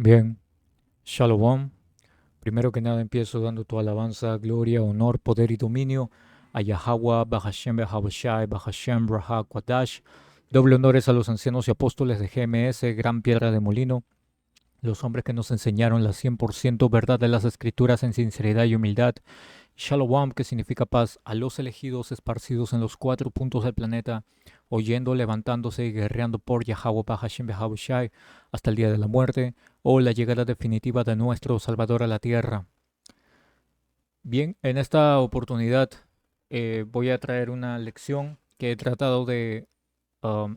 Bien, Shalom. Primero que nada empiezo dando tu alabanza, gloria, honor, poder y dominio a Yahweh, Bahashem, Behaboshai, Bahashem, Raha, Kwadash. Doble honores a los ancianos y apóstoles de GMS, Gran Piedra de Molino, los hombres que nos enseñaron la 100% verdad de las Escrituras en sinceridad y humildad. Shalom, que significa paz, a los elegidos esparcidos en los cuatro puntos del planeta, oyendo, levantándose y guerreando por Yahweh Bahashem Behabushai hasta el día de la muerte o la llegada definitiva de nuestro Salvador a la tierra. Bien, en esta oportunidad voy a traer una lección que he tratado de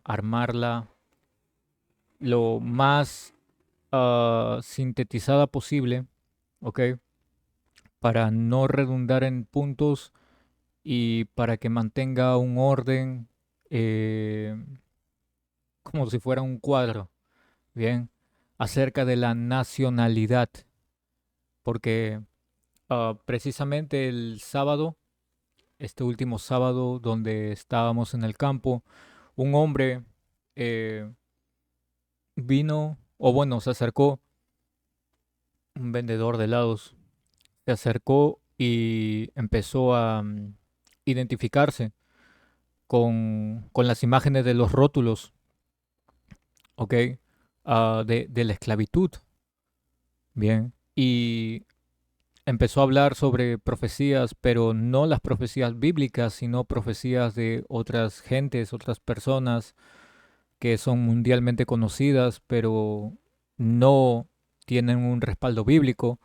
armarla lo más sintetizada posible, ¿ok? Para no redundar en puntos y para que mantenga un orden eh, como si fuera un cuadro, bien, acerca de la nacionalidad, porque precisamente el sábado, este último sábado donde estábamos en el campo, un hombre eh, vino, o bueno, se acercó, un vendedor de helados, se acercó y empezó a identificarse con las imágenes de los rótulos, ¿ok? De la esclavitud, bien. Y empezó a hablar sobre profecías, pero no las profecías bíblicas, sino profecías de otras gentes, otras personas que son mundialmente conocidas, pero no tienen un respaldo bíblico.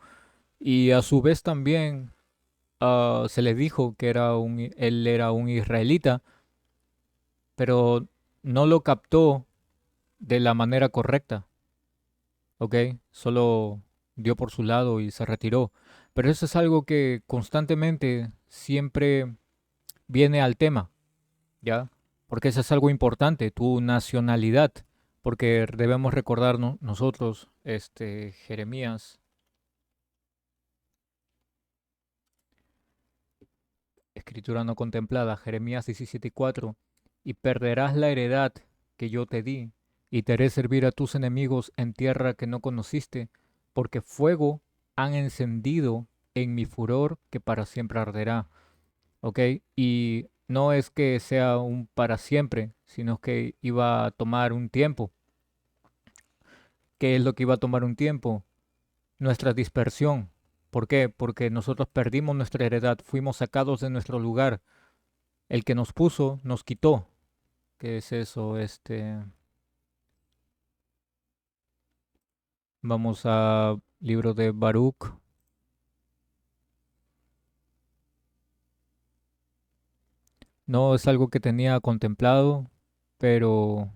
Y a su vez también se le dijo que él era un israelita, pero no lo captó de la manera correcta. ¿Ok? Solo dio por su lado y se retiró. Pero eso es algo que constantemente siempre viene al tema, ¿ya? Porque eso es algo importante, tu nacionalidad, porque debemos recordarnos nosotros, Jeremías, escritura no contemplada, Jeremías 17:4, y perderás la heredad que yo te di, y te haré servir a tus enemigos en tierra que no conociste, porque fuego han encendido en mi furor que para siempre arderá. ¿Ok? Y no es que sea un para siempre, sino que iba a tomar un tiempo. ¿Qué es lo que iba a tomar un tiempo? Nuestra dispersión. ¿Por qué? Porque nosotros perdimos nuestra heredad, fuimos sacados de nuestro lugar. El que nos puso nos quitó. ¿Qué es eso? Vamos a libro de Baruch. No es algo que tenía contemplado, pero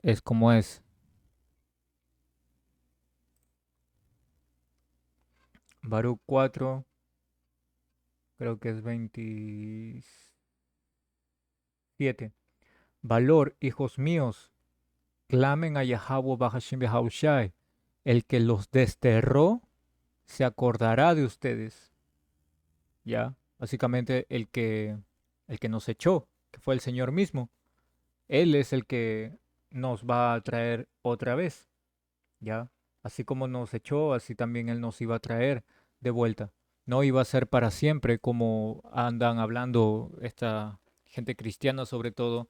es como es. Baruch 4, creo que es 27. Valor, hijos míos, clamen a Yahweh Bahashim Behahushai. El que los desterró se acordará de ustedes. ¿Ya? Básicamente el que nos echó, que fue el Señor mismo. Él es el que nos va a traer otra vez. ¿Ya? Así como nos echó, así también Él nos iba a traer de vuelta. No iba a ser para siempre como andan hablando esta gente cristiana sobre todo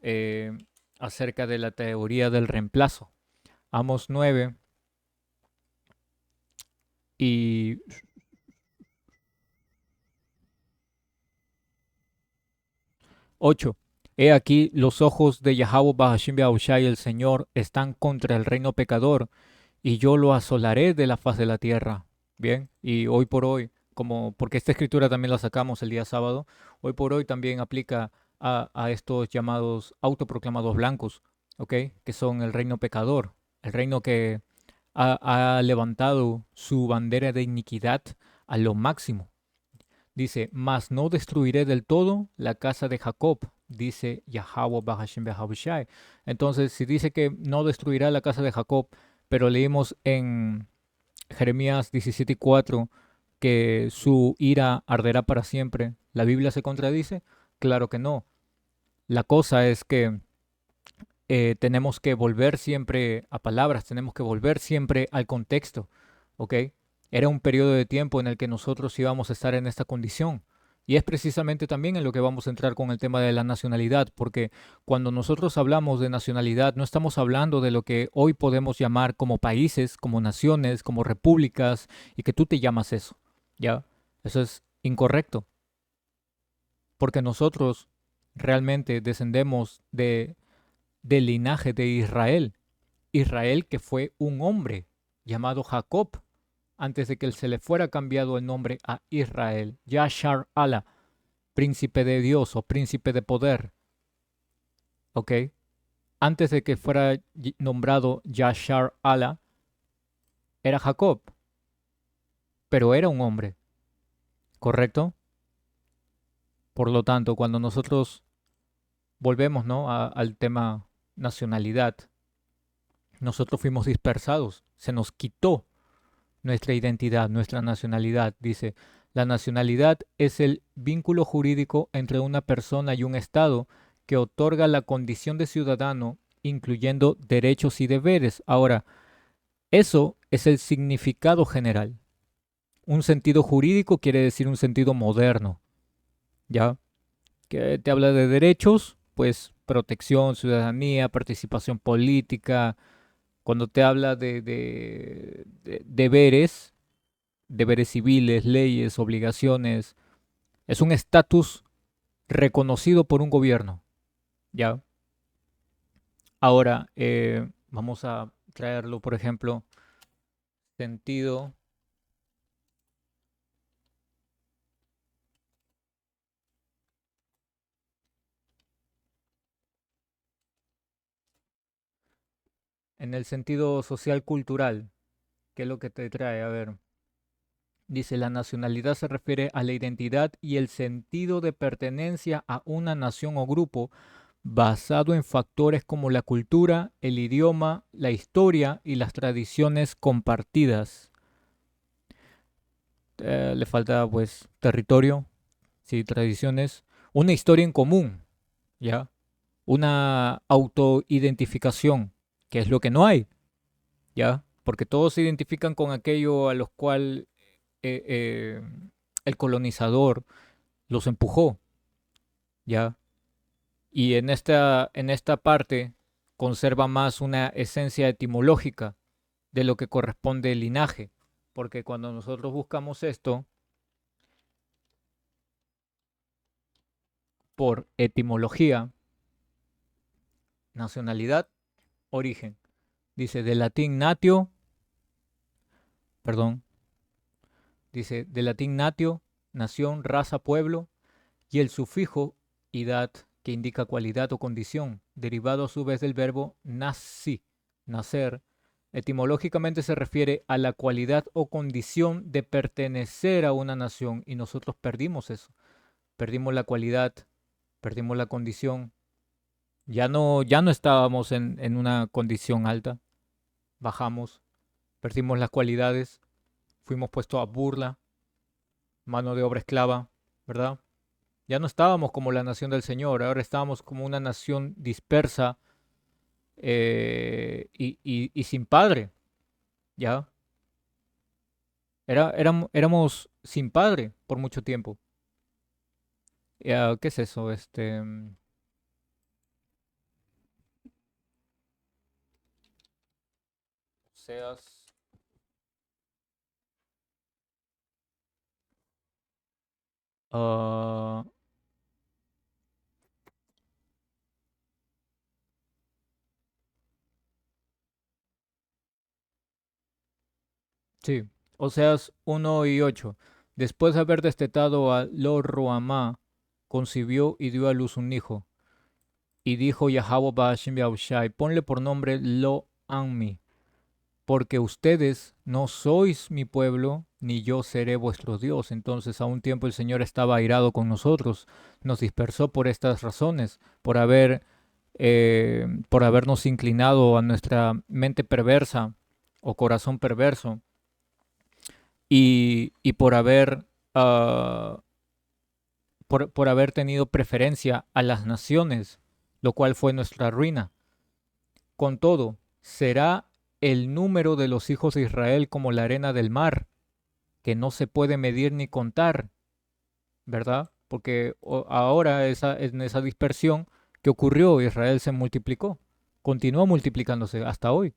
eh, acerca de la teoría del reemplazo. Amos 9 y 8. He aquí los ojos de Yahweh Bahashim Beahushai, el Señor, están contra el reino pecador, y yo lo asolaré de la faz de la tierra. Bien, y hoy por hoy, como porque esta escritura también la sacamos el día sábado, hoy por hoy también aplica a estos llamados autoproclamados blancos, ¿ok? Que son el reino pecador, el reino que ha levantado su bandera de iniquidad a lo máximo. Dice, mas no destruiré del todo la casa de Jacob, dice Yahweh Bahashim Behahushai. Entonces, si dice que no destruirá la casa de Jacob, pero leímos en Jeremías 17:4 que su ira arderá para siempre, ¿la Biblia se contradice? Claro que no. La cosa es que tenemos que volver siempre a palabras, tenemos que volver siempre al contexto, ¿ok? Era un periodo de tiempo en el que nosotros íbamos a estar en esta condición. Y es precisamente también en lo que vamos a entrar con el tema de la nacionalidad, porque cuando nosotros hablamos de nacionalidad, no estamos hablando de lo que hoy podemos llamar como países, como naciones, como repúblicas, y que tú te llamas eso, ¿ya? Eso es incorrecto, porque nosotros realmente descendemos del linaje de Israel. Israel que fue un hombre llamado Jacob, antes de que se le fuera cambiado el nombre a Israel. Yashar Allah, príncipe de Dios o príncipe de poder, ¿ok? Antes de que fuera nombrado Yashar Allah, era Jacob, pero era un hombre, ¿correcto? Por lo tanto, cuando nosotros volvemos, ¿no? al tema nacionalidad, nosotros fuimos dispersados, se nos quitó nuestra identidad, nuestra nacionalidad. Dice, la nacionalidad es el vínculo jurídico entre una persona y un Estado que otorga la condición de ciudadano, incluyendo derechos y deberes. Ahora, eso es el significado general. Un sentido jurídico quiere decir un sentido moderno, ¿ya? Que te habla de derechos, pues protección, ciudadanía, participación política. Cuando te habla de deberes, deberes civiles, leyes, obligaciones. Es un estatus reconocido por un gobierno, ¿ya? Ahora, vamos a traerlo, por ejemplo, sentido en el sentido social cultural. ¿Qué es lo que te trae? A ver, dice, la nacionalidad se refiere a la identidad y el sentido de pertenencia a una nación o grupo basado en factores como la cultura, el idioma, la historia y las tradiciones compartidas. Le falta pues territorio, sí, tradiciones, una historia en común, ¿ya? Una autoidentificación, que es lo que no hay, ¿ya? Porque todos se identifican con aquello a los cual eh, eh, el colonizador los empujó, ¿ya? Y en esta parte conserva más una esencia etimológica de lo que corresponde el linaje, porque cuando nosotros buscamos esto por etimología, nacionalidad, origen. Dice de latín natio, perdón, dice de latín natio, nación, raza, pueblo, y el sufijo idad, que indica cualidad o condición, derivado a su vez del verbo nasi, nacer. Etimológicamente se refiere a la cualidad o condición de pertenecer a una nación y nosotros perdimos eso. Perdimos la cualidad, perdimos la condición. Ya no estábamos en una condición alta, bajamos, perdimos las cualidades, fuimos puestos a burla, mano de obra esclava, ¿verdad? Ya no estábamos como la nación del Señor, ahora estábamos como una nación dispersa y sin padre, ¿ya? Éramos sin padre por mucho tiempo. ¿Qué es eso? Seas... ah, sí, Oseas 1:8. Después de haber destetado a Lo Ruamá, concibió y dio a luz un hijo. Y dijo Yahweh Ba'ashim Yahushai, ponle por nombre Lo Ammi, porque ustedes no sois mi pueblo, ni yo seré vuestro Dios. Entonces a un tiempo el Señor estaba airado con nosotros, nos dispersó por estas razones, por habernos inclinado a nuestra mente perversa o corazón perverso, y ah, por haber tenido preferencia a las naciones, lo cual fue nuestra ruina. Con todo, será el número de los hijos de Israel como la arena del mar, que no se puede medir ni contar, ¿verdad? Porque ahora en esa dispersión que ocurrió, Israel se multiplicó, continúa multiplicándose hasta hoy,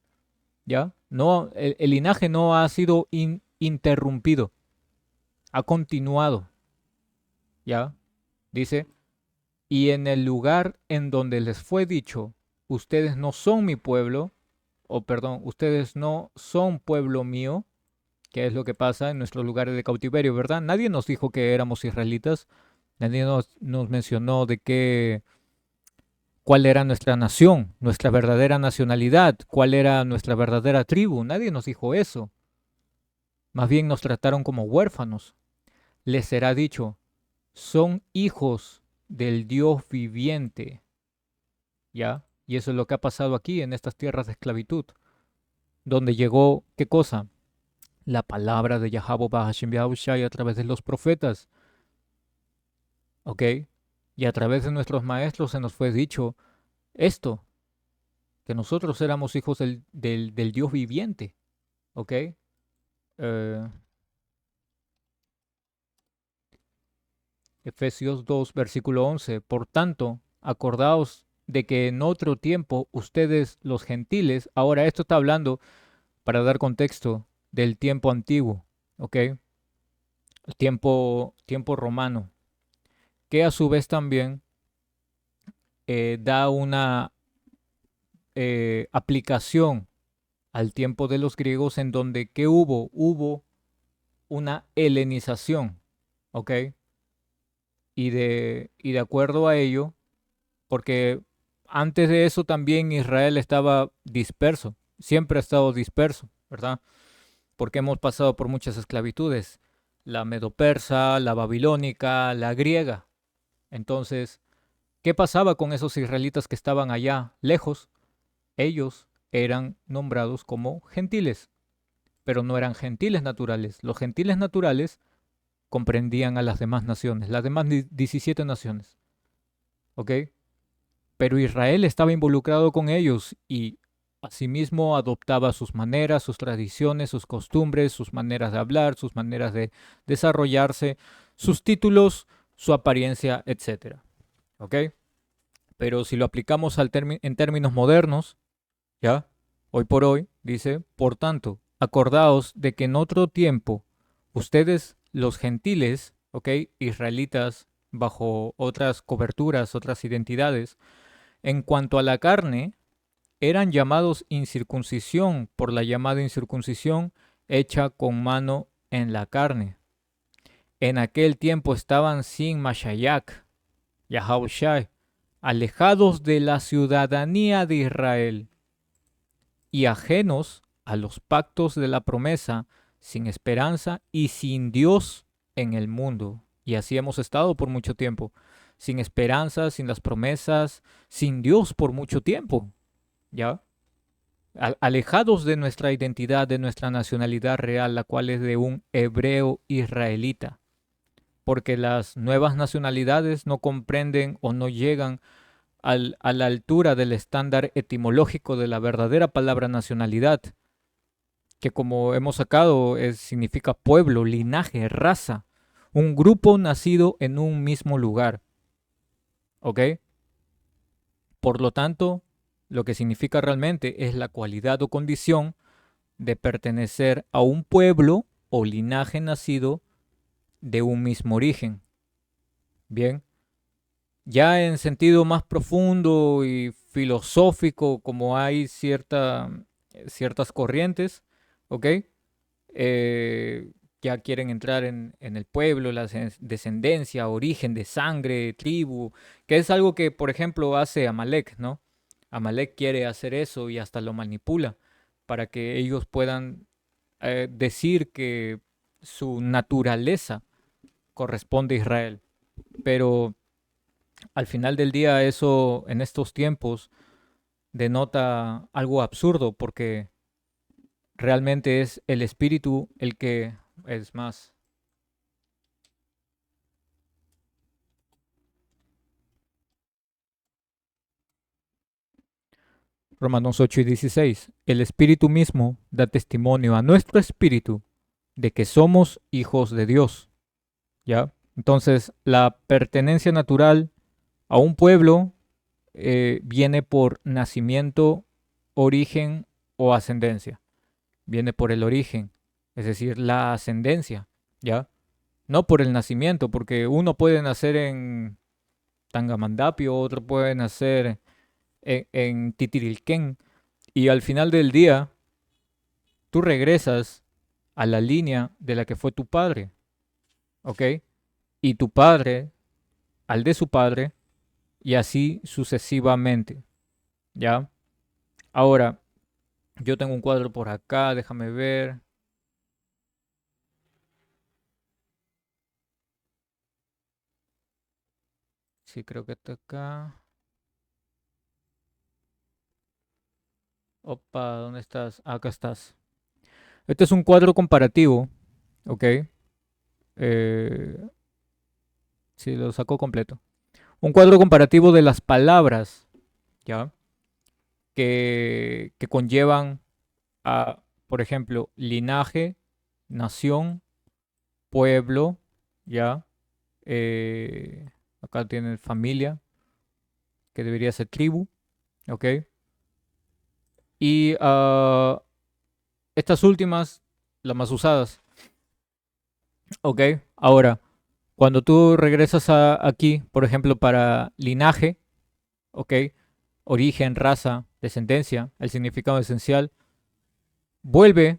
¿ya? No, el linaje no ha sido interrumpido, ha continuado, ¿ya? Dice, y en el lugar en donde les fue dicho, ustedes no son mi pueblo, o perdón, ustedes no son pueblo mío, que es lo que pasa en nuestros lugares de cautiverio, ¿verdad? Nadie nos dijo que éramos israelitas, nadie nos mencionó de qué, cuál era nuestra nación, nuestra verdadera nacionalidad, cuál era nuestra verdadera tribu, nadie nos dijo eso. Más bien nos trataron como huérfanos. Les será dicho, son hijos del Dios viviente, ¿ya? Y eso es lo que ha pasado aquí en estas tierras de esclavitud, donde llegó, ¿qué cosa? La palabra de Yahweh Bahashim Yahushai a través de los profetas, ¿ok? Y a través de nuestros maestros se nos fue dicho esto, que nosotros éramos hijos del Dios viviente, ¿ok? Efesios 2, versículo 11. Por tanto, acordaos de que en otro tiempo ustedes, los gentiles, ahora esto está hablando para dar contexto del tiempo antiguo, ¿ok? El tiempo romano, que a su vez también da una aplicación al tiempo de los griegos en donde ¿qué hubo? Hubo una helenización, ¿ok? Y de acuerdo a ello, porque antes de eso también Israel estaba disperso, siempre ha estado disperso, ¿verdad? Porque hemos pasado por muchas esclavitudes, la medo-persa, la babilónica, la griega. Entonces, ¿qué pasaba con esos israelitas que estaban allá lejos? Ellos eran nombrados como gentiles, pero no eran gentiles naturales. Los gentiles naturales comprendían a las demás naciones, las demás 17 naciones, ¿ok? Pero Israel estaba involucrado con ellos y asimismo adoptaba sus maneras, sus tradiciones, sus costumbres, sus maneras de hablar, sus maneras de desarrollarse, sus títulos, su apariencia, etcétera, ¿ok? Pero si lo aplicamos en términos modernos, ¿ya? Hoy por hoy, dice, por tanto, acordaos de que en otro tiempo ustedes, los gentiles, ¿ok? Israelitas, bajo otras coberturas, otras identidades, en cuanto a la carne, eran llamados incircuncisión por la llamada incircuncisión hecha con mano en la carne. En aquel tiempo estaban sin Mashayak, Yahushai, alejados de la ciudadanía de Israel y ajenos a los pactos de la promesa, sin esperanza y sin Dios en el mundo. Y así hemos estado por mucho tiempo, sin esperanza, sin las promesas, sin Dios por mucho tiempo, ¿ya? Alejados de nuestra identidad, de nuestra nacionalidad real, la cual es de un hebreo israelita, porque las nuevas nacionalidades no comprenden o no llegan a la altura del estándar etimológico de la verdadera palabra nacionalidad, que como hemos sacado significa pueblo, linaje, raza, un grupo nacido en un mismo lugar, ¿ok? Por lo tanto, lo que significa realmente es la cualidad o condición de pertenecer a un pueblo o linaje nacido de un mismo origen. Bien, ya en sentido más profundo y filosófico, como hay ciertas corrientes, ¿ok? Eh, ya quieren entrar en el pueblo, la descendencia, origen de sangre, tribu, que es algo que, por ejemplo, hace Amalek, ¿no? Amalek quiere hacer eso y hasta lo manipula para que ellos puedan decir que su naturaleza corresponde a Israel. Pero al final del día eso en estos tiempos denota algo absurdo porque realmente es el espíritu el que es más. Romanos 8:16. El Espíritu mismo da testimonio a nuestro espíritu de que somos hijos de Dios. ¿Ya? Entonces, la pertenencia natural a un pueblo viene por nacimiento, origen o ascendencia. Viene por el origen, es decir, la ascendencia, ¿ya? No por el nacimiento, porque uno puede nacer en Tangamandapio, otro puede nacer en Titirilquén, y al final del día tú regresas a la línea de la que fue tu padre, ¿ok? Y tu padre al de su padre, y así sucesivamente, ¿ya? Ahora, yo tengo un cuadro por acá, déjame ver. Sí, creo que está acá. Opa, ¿dónde estás? Acá estás. Este es un cuadro comparativo, ¿ok? Eh, sí, lo saco completo. Un cuadro comparativo de las palabras, ¿ya? Que conllevan a, por ejemplo, linaje, nación, pueblo, ¿ya? Acá tienen familia, que debería ser tribu, ¿ok? Y estas últimas, las más usadas, ¿ok? Ahora, cuando tú regresas aquí, por ejemplo, para linaje, ¿ok? Origen, raza, descendencia, el significado esencial, vuelve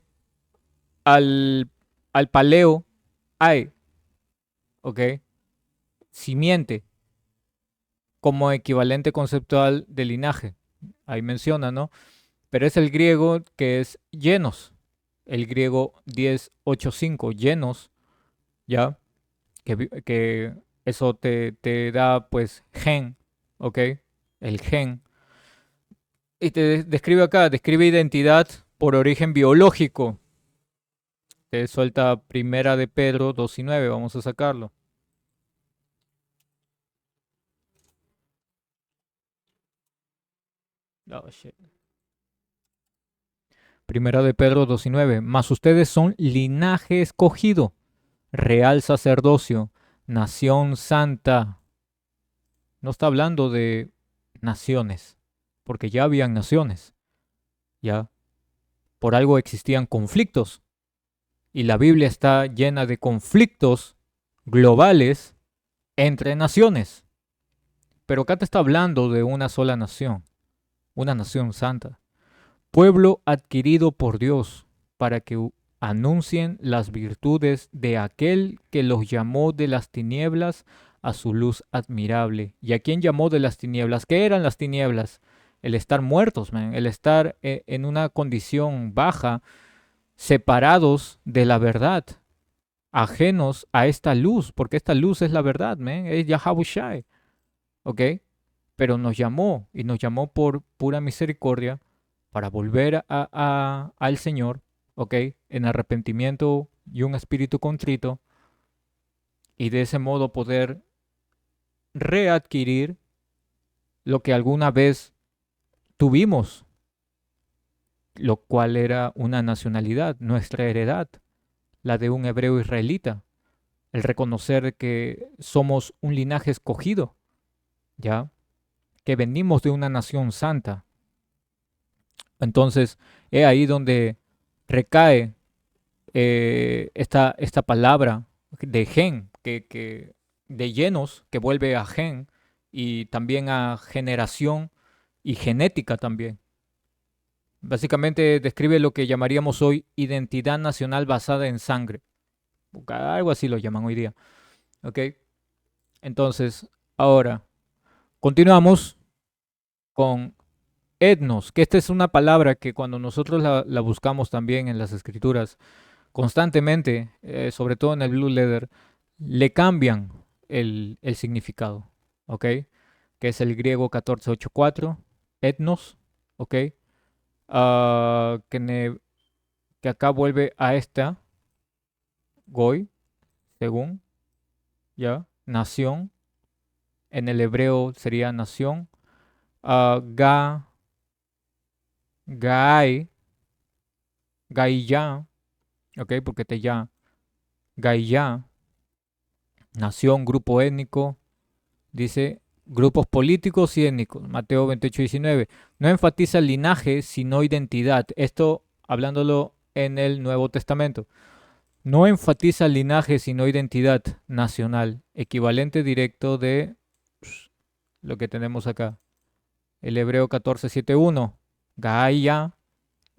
al, al paleo, hay, ¿ok? Simiente, como equivalente conceptual de linaje. Ahí menciona, ¿no? Pero es el griego que es llenos, el griego 1085, llenos, ¿ya? Que eso te da, pues, gen, ¿ok? El gen. Y te describe acá, describe identidad por origen biológico. Te suelta primera de Pedro 2:9, vamos a sacarlo. Oh, shit. Primera de Pedro 2:9. Mas ustedes son linaje escogido, real sacerdocio, nación santa. No está hablando de naciones, porque ya habían naciones, ya. Por algo existían conflictos, y la Biblia está llena de conflictos globales entre naciones. Pero acá te está hablando de una sola nación, una nación santa. Pueblo adquirido por Dios para que anuncien las virtudes de aquel que los llamó de las tinieblas a su luz admirable. ¿Y a quién llamó de las tinieblas? ¿Qué eran las tinieblas? El estar muertos, man, el estar en una condición baja, separados de la verdad, ajenos a esta luz, porque esta luz es la verdad, man, es Yahabushai, ¿ok? Pero nos llamó y nos llamó por pura misericordia para volver al Señor, ¿ok? En arrepentimiento y un espíritu contrito, y de ese modo poder readquirir lo que alguna vez tuvimos, lo cual era una nacionalidad, nuestra heredad, la de un hebreo israelita, el reconocer que somos un linaje escogido, ¿ya? Que venimos de una nación santa. Entonces, es ahí donde recae esta palabra de gen, de llenos, que vuelve a gen, y también a generación y genética también. Básicamente describe lo que llamaríamos hoy identidad nacional basada en sangre. Algo así lo llaman hoy día. ¿Ok? Entonces, ahora, continuamos con etnos, que esta es una palabra que cuando nosotros la buscamos también en las escrituras, constantemente, sobre todo en el Blue Leather, le cambian el significado, ¿ok? Que es el griego 1484, etnos, ¿ok? Ah, que acá vuelve a esta, goy, según, ¿ya? Nación, en el hebreo sería nación. Ga, Gai, Gaia, ok, porque te ya, Gaia, nación, grupo étnico, dice grupos políticos y étnicos, Mateo 28:19. No enfatiza linaje, sino identidad. Esto hablándolo en el Nuevo Testamento. No enfatiza linaje, sino identidad nacional, equivalente directo de lo que tenemos acá. El Hebreo 14:7:1. Gaia,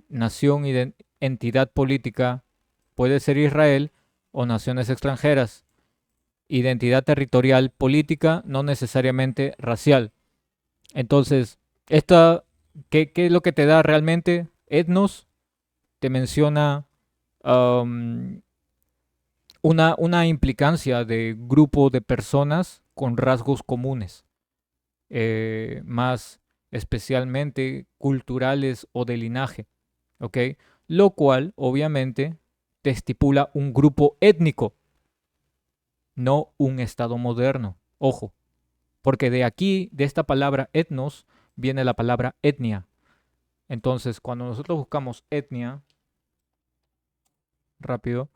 nación, entidad política, puede ser Israel o naciones extranjeras. Identidad territorial, política, no necesariamente racial. Entonces, esta, ¿qué es lo que te da realmente? Etnos te menciona um, una implicancia de grupo de personas con rasgos comunes, más especialmente culturales o de linaje, ¿ok? Lo cual, obviamente, te estipula un grupo étnico, no un estado moderno. Ojo, porque de aquí, de esta palabra etnos, viene la palabra etnia. Entonces, cuando nosotros buscamos etnia, rápido,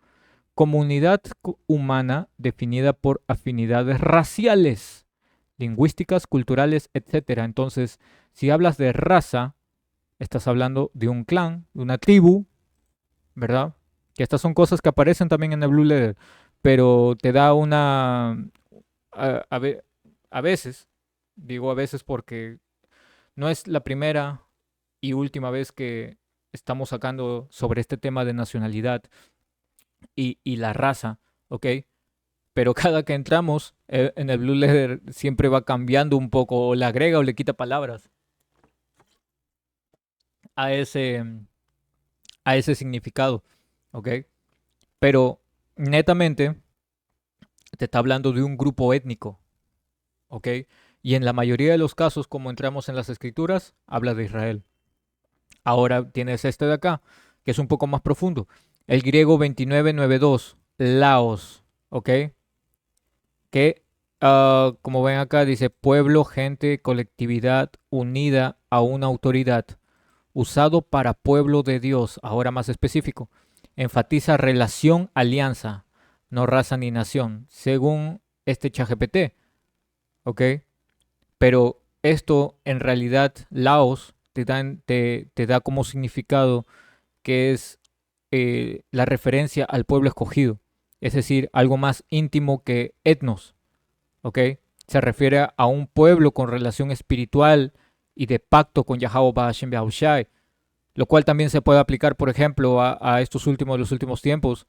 comunidad humana definida por afinidades raciales, lingüísticas, culturales, etcétera. Entonces, si hablas de raza, estás hablando de un clan, de una tribu, ¿verdad? Que estas son cosas que aparecen también en el Blue Letter, pero te da una... A, a ve- a veces, digo a veces porque no es la primera y última vez que estamos sacando sobre este tema de nacionalidad y la raza, ¿ok? Pero cada que entramos en el Blue Letter siempre va cambiando un poco, o le agrega o le quita palabras a ese, a ese significado, ¿ok? Pero netamente te está hablando de un grupo étnico, ¿ok? Y en la mayoría de los casos, como entramos en las escrituras, habla de Israel. Ahora tienes este de acá, que es un poco más profundo. El griego 2992, Laos, ¿ok? Que, como ven acá, dice pueblo, gente, colectividad unida a una autoridad, usado para pueblo de Dios, ahora más específico. Enfatiza relación, alianza, no raza ni nación, según este ChatGPT, ¿ok? Pero esto en realidad, Laos, te da como significado que es la referencia al pueblo escogido, es decir, algo más íntimo que etnos, ¿ok? Se refiere a un pueblo con relación espiritual y de pacto con Yahweh Ba'ashem Yahushai, lo cual también se puede aplicar, por ejemplo, a estos últimos, los últimos tiempos,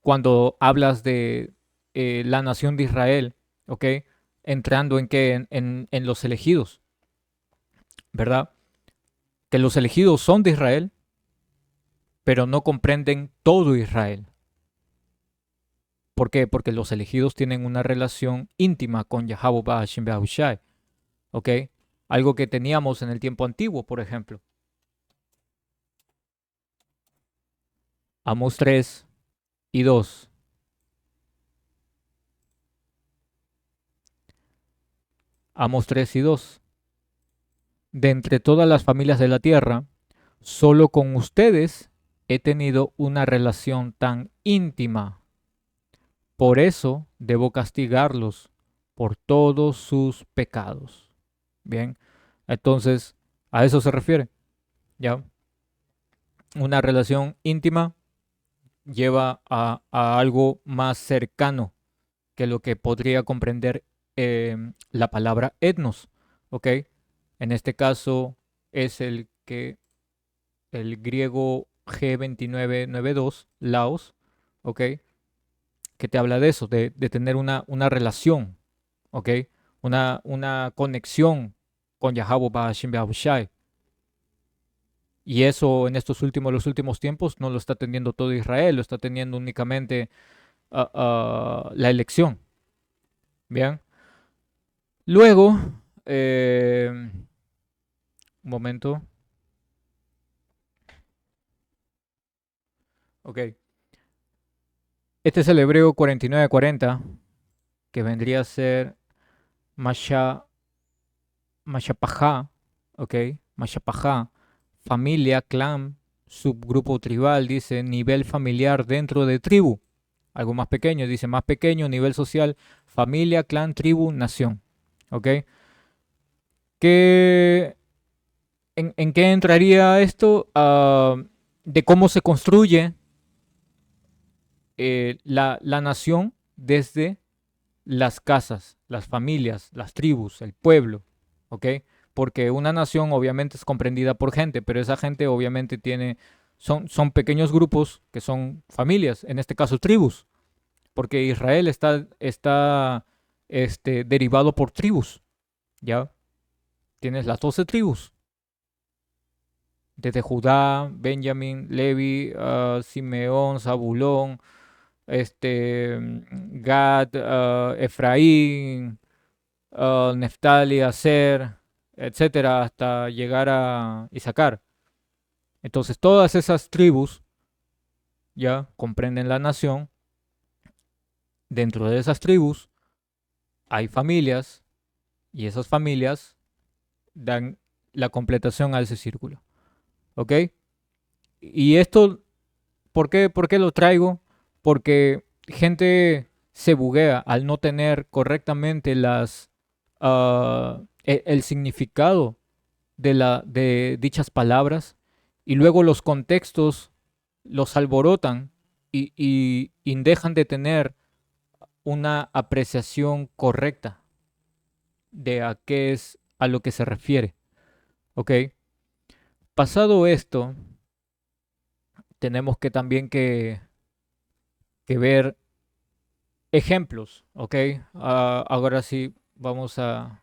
cuando hablas de la nación de Israel, ¿ok? Entrando en qué, en los elegidos, ¿verdad? Que los elegidos son de Israel, pero no comprenden todo Israel. ¿Por qué? Porque los elegidos tienen una relación íntima con Yahweh Ba'ashem Yahushai, ¿ok? Algo que teníamos en el tiempo antiguo, por ejemplo. Amos 3:2. Amos 3:2. De entre todas las familias de la tierra, solo con ustedes he tenido una relación tan íntima. Por eso debo castigarlos por todos sus pecados. Bien, entonces a eso se refiere. ¿Ya? Una relación íntima lleva a algo más cercano que lo que podría comprender la palabra etnos. ¿Ok? En este caso es el griego G2992, Laos, ¿ok? Que te habla de eso, de tener una relación, ¿ok? Una conexión con Yahweh Ba'ashem Yahushai. Y eso en estos últimos, los últimos tiempos no lo está teniendo todo Israel, lo está teniendo únicamente la elección. Bien. Luego, un momento. Ok. Este es el hebreo 4940, que vendría a ser Masha, Mashapajá, ¿ok? Mashapajá, familia, clan, subgrupo tribal, dice nivel familiar dentro de tribu. Algo más pequeño, dice más pequeño, nivel social, familia, clan, tribu, nación. ¿Ok? ¿Qué, en qué entraría esto? De cómo se construye la nación desde las casas, las familias, las tribus, el pueblo, ¿ok? Porque una nación obviamente es comprendida por gente, pero esa gente obviamente son pequeños grupos que son familias, en este caso tribus, porque Israel está derivado por tribus, ¿ya? Tienes las 12 tribus, desde Judá, Benjamín, Levi, Simeón, Zabulón, Gad, Efraín, Neftali, Aser, etcétera, hasta llegar a Isaacar. Entonces, todas esas tribus ya comprenden la nación. Dentro de esas tribus hay familias y esas familias dan la completación a ese círculo. ¿Ok? Y esto, ¿por qué lo traigo? Porque gente se buguea al no tener correctamente el significado de dichas palabras y luego los contextos los alborotan y dejan de tener una apreciación correcta de a qué es a lo que se refiere. ¿Ok? Pasado esto, tenemos que también que ver ejemplos. ¿Ok? Ahora sí, vamos a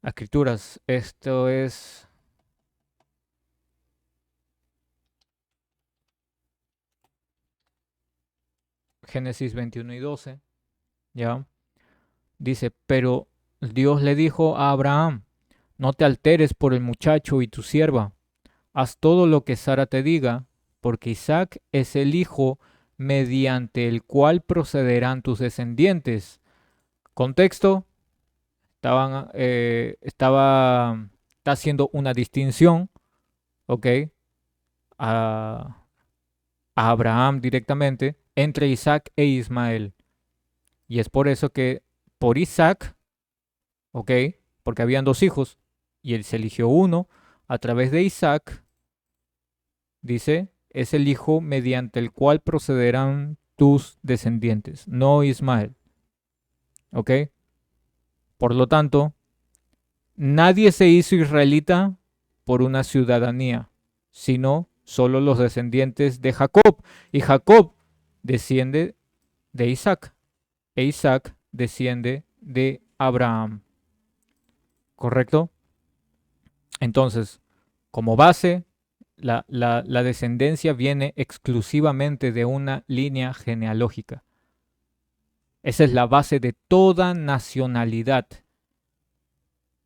escrituras. Esto es Génesis 21 y 12. ¿Ya? Dice, pero Dios le dijo a Abraham, no te alteres por el muchacho y tu sierva, haz todo lo que Sara te diga, porque Isaac es el hijo mediante el cual procederán tus descendientes. Contexto, está haciendo una distinción, ¿ok? A, a Abraham directamente entre Isaac e Ismael. Y es por eso que por Isaac, ¿ok? Porque habían dos hijos y él se eligió uno a través de Isaac, dice, es el hijo mediante el cual procederán tus descendientes, no Ismael, ¿ok? Por lo tanto, nadie se hizo israelita por una ciudadanía, sino solo los descendientes de Jacob. Y Jacob desciende de Isaac, e Isaac desciende de Abraham, ¿correcto? Entonces, como base, la descendencia viene exclusivamente de una línea genealógica. Esa es la base de toda nacionalidad,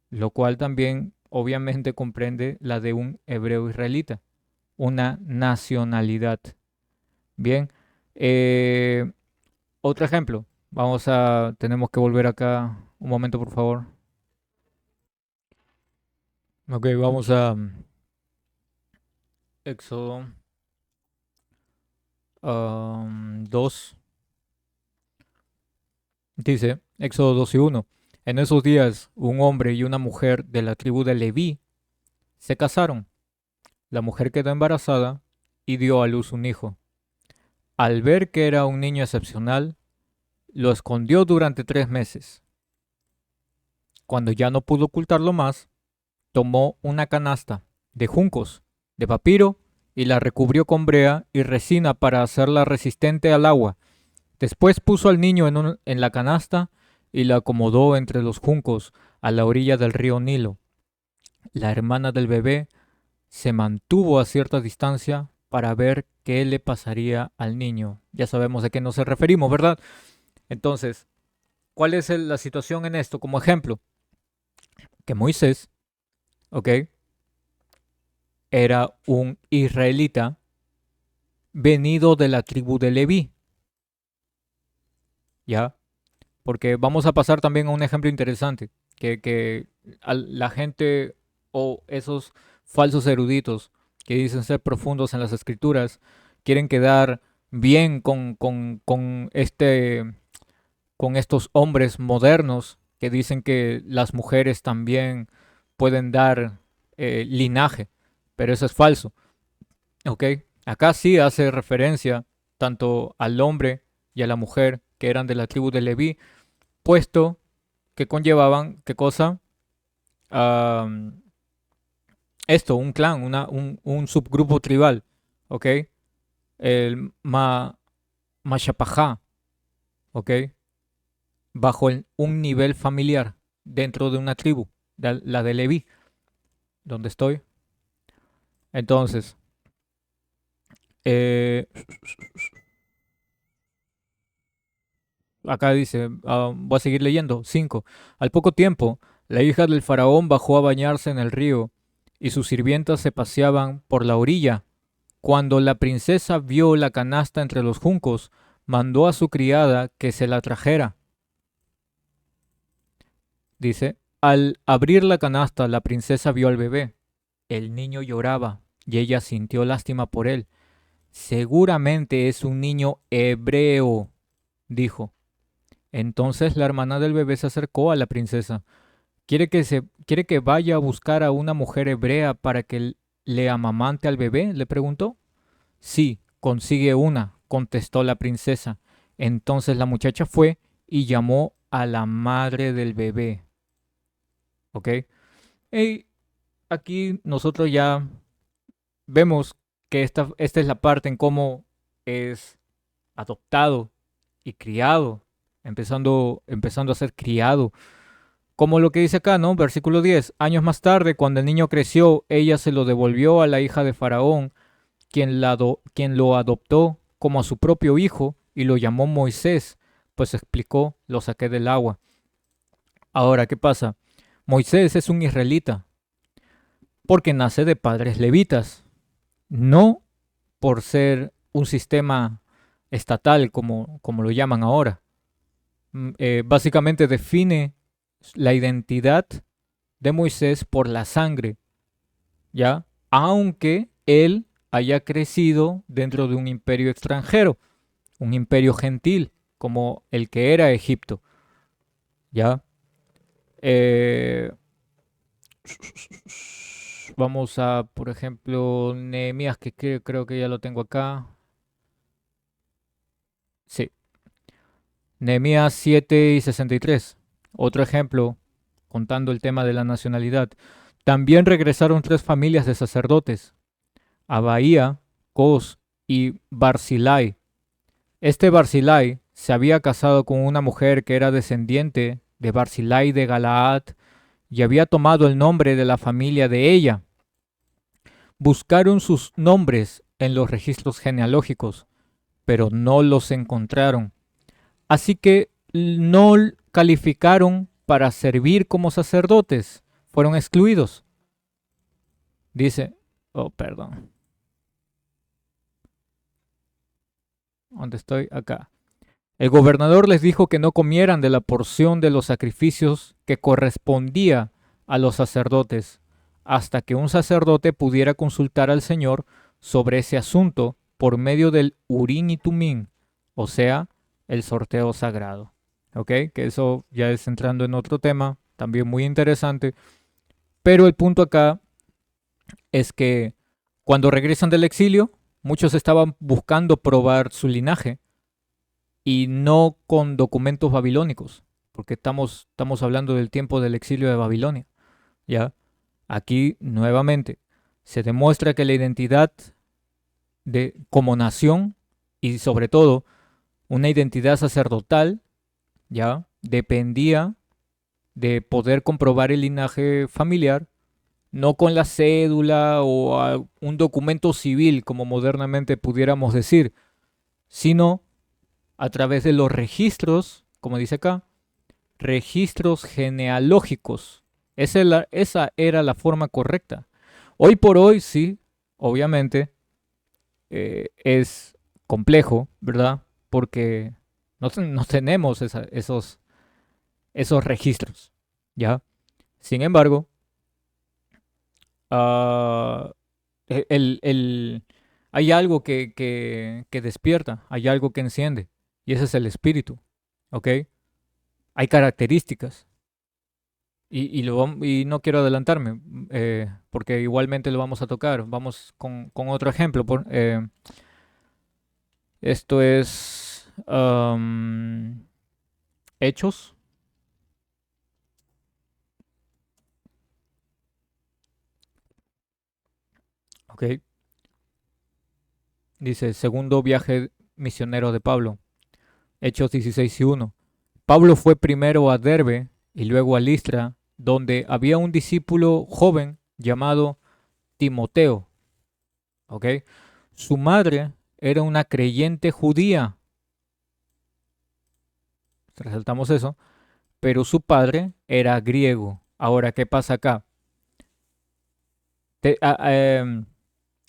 lo cual también obviamente comprende la de un hebreo israelita, una nacionalidad. Bien, eh, otro ejemplo. Tenemos que volver acá un momento, por favor. Ok, vamos a Éxodo 2. Dice, Éxodo 2 y 1. En esos días, un hombre y una mujer de la tribu de Leví se casaron. La mujer quedó embarazada y dio a luz un hijo. Al ver que era un niño excepcional, lo escondió durante 3 meses. Cuando ya no pudo ocultarlo más, tomó una canasta de juncos, de papiro, y la recubrió con brea y resina para hacerla resistente al agua. Después puso al niño en la canasta y la acomodó entre los juncos a la orilla del río Nilo. La hermana del bebé se mantuvo a cierta distancia para ver qué le pasaría al niño. Ya sabemos de qué nos referimos, ¿verdad? Entonces, ¿cuál es la situación en esto? Como ejemplo, que Moisés, ¿ok? Era un israelita venido de la tribu de Leví, ¿ya? Porque vamos a pasar también a un ejemplo interesante, que la gente o esos falsos eruditos que dicen ser profundos en las escrituras, quieren quedar bien con estos hombres modernos que dicen que las mujeres también pueden dar linaje, pero eso es falso, ¿ok? Acá sí hace referencia tanto al hombre y a la mujer que eran de la tribu de Leví, puesto que conllevaban, ¿qué cosa? Am, esto, un clan, un subgrupo tribal, ¿ok? El Mashapajá, ¿ok? Bajo un nivel familiar dentro de una tribu, la de Leví, donde estoy. Entonces, eh, acá dice, voy a seguir leyendo. 5. Al poco tiempo, la hija del faraón bajó a bañarse en el río y sus sirvientas se paseaban por la orilla. Cuando la princesa vio la canasta entre los juncos, mandó a su criada que se la trajera. Dice, al abrir la canasta, la princesa vio al bebé. El niño lloraba y ella sintió lástima por él. Seguramente es un niño hebreo, dijo. Entonces la hermana del bebé se acercó a la princesa. ¿Quiere que vaya a buscar a una mujer hebrea para que le amamante al bebé? Le preguntó. Sí, consigue una, contestó la princesa. Entonces la muchacha fue y llamó a la madre del bebé. ¿Ok? Y aquí nosotros ya vemos que esta es la parte en cómo es adoptado y criado, empezando a ser criado. Como lo que dice acá, ¿no? Versículo 10. Años más tarde, cuando el niño creció, ella se lo devolvió a la hija de Faraón, quien lo adoptó como a su propio hijo y lo llamó Moisés, pues explicó, lo saqué del agua. Ahora, ¿qué pasa? Moisés es un israelita porque nace de padres levitas, no por ser un sistema estatal como lo llaman ahora. Básicamente define la identidad de Moisés por la sangre, ¿ya? Aunque él haya crecido dentro de un imperio extranjero, un imperio gentil, como el que era Egipto, ¿ya? Eh, Vamos a, por ejemplo, Nehemías, que creo que ya lo tengo acá. Sí, Nehemías 7:63. Otro ejemplo, contando el tema de la nacionalidad. También regresaron tres familias de sacerdotes, Abaía, Cos y Barzilai. Este Barzilai se había casado con una mujer que era descendiente de Barzilai de Galaad y había tomado el nombre de la familia de ella. Buscaron sus nombres en los registros genealógicos, pero no los encontraron. Así que no calificaron para servir como sacerdotes. Fueron excluidos. Dice, oh, perdón. ¿Dónde estoy? Acá. El gobernador les dijo que no comieran de la porción de los sacrificios que correspondía a los sacerdotes, hasta que un sacerdote pudiera consultar al Señor sobre ese asunto por medio del Urín y Tumín, o sea, el sorteo sagrado. ¿Ok? Que eso ya es entrando en otro tema, también muy interesante. Pero el punto acá es que cuando regresan del exilio, muchos estaban buscando probar su linaje y no con documentos babilónicos, porque estamos hablando del tiempo del exilio de Babilonia. ¿Ya? Aquí nuevamente se demuestra que la identidad como nación y sobre todo una identidad sacerdotal, ¿ya? Dependía de poder comprobar el linaje familiar, no con la cédula o un documento civil, como modernamente pudiéramos decir, sino a través de los registros, como dice acá, registros genealógicos. Esa era la forma correcta. Hoy por hoy, sí, obviamente, es complejo, ¿verdad? Porque no tenemos esos registros, ¿ya? Sin embargo, ah, hay algo que despierta, hay algo que enciende, y ese es el espíritu, ¿ok? Hay características, y no quiero adelantarme, porque igualmente lo vamos a tocar. Vamos con otro ejemplo. Esto es Hechos, ¿ok? Dice, segundo viaje misionero de Pablo, Hechos 16:1. Pablo fue primero a Derbe y luego a Listra, donde había un discípulo joven llamado Timoteo, ¿ok? Su madre era una creyente judía, resaltamos eso, pero su padre era griego. Ahora, ¿qué pasa acá? Te- a- em,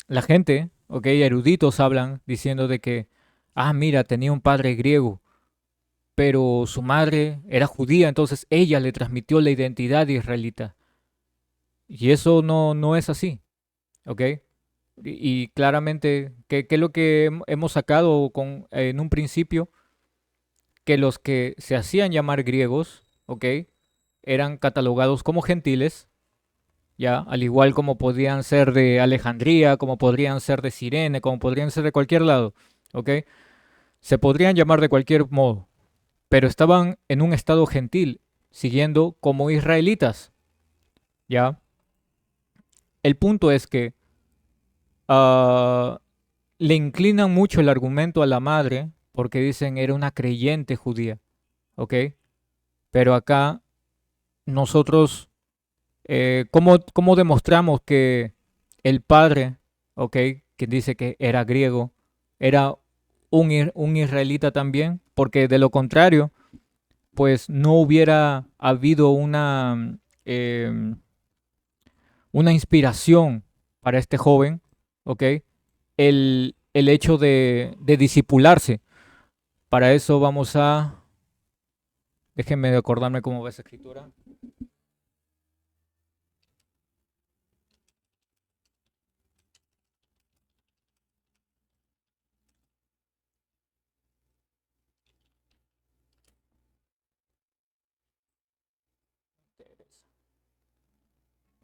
la gente, ¿ok? Eruditos hablan diciendo de que, mira, tenía un padre griego, pero su madre era judía, entonces ella le transmitió la identidad israelita. Y eso no es así, ¿ok? Y claramente, ¿qué es lo que hemos sacado en un principio? Que los que se hacían llamar griegos, ¿ok? Eran catalogados como gentiles, ya, al igual como podrían ser de Alejandría, como podrían ser de Cirene, como podrían ser de cualquier lado, ¿ok? Se podrían llamar de cualquier modo, pero estaban en un estado gentil, siguiendo como israelitas, ¿ya? El punto es que ah, le inclinan mucho el argumento a la madre porque dicen era una creyente judía, ¿ok? Pero acá nosotros, ¿cómo demostramos que el padre, ¿ok? Quien dice que era griego, era un israelita también? Porque de lo contrario, pues no hubiera habido una inspiración para este joven, ¿ok? El hecho de disipularse. Para eso vamos a... Déjenme acordarme cómo va esa escritura.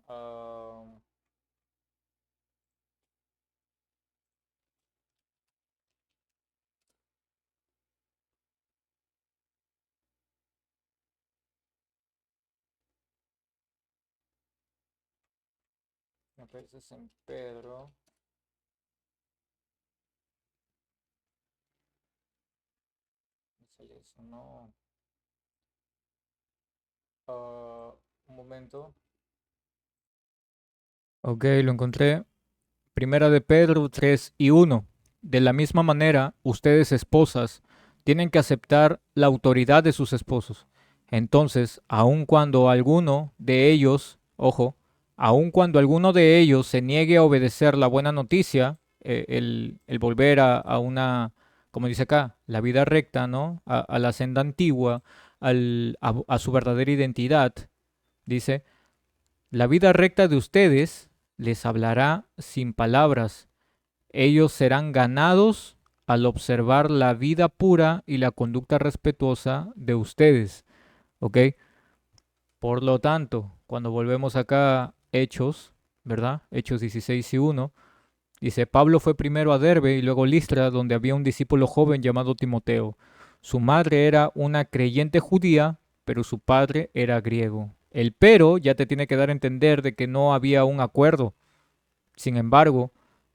Ah, me parece es en Pedro. Me sale eso, no. Ah, un momento. Ok, lo encontré. Primera de Pedro 3:1. De la misma manera, ustedes esposas tienen que aceptar la autoridad de sus esposos. Entonces, aun cuando alguno de ellos, ojo, aun cuando alguno de ellos se niegue a obedecer la buena noticia, el volver a una, como dice acá, la vida recta, ¿no? A la senda antigua, a su verdadera identidad, dice, la vida recta de ustedes les hablará sin palabras. Ellos serán ganados al observar la vida pura y la conducta respetuosa de ustedes. ¿Ok? Por lo tanto, cuando volvemos acá, Hechos, ¿verdad? Hechos 16:1, dice, Pablo fue primero a Derbe y luego Listra, donde había un discípulo joven llamado Timoteo. Su madre era una creyente judía, pero su padre era griego. El pero ya te tiene que dar a entender de que no había un acuerdo. Sin embargo,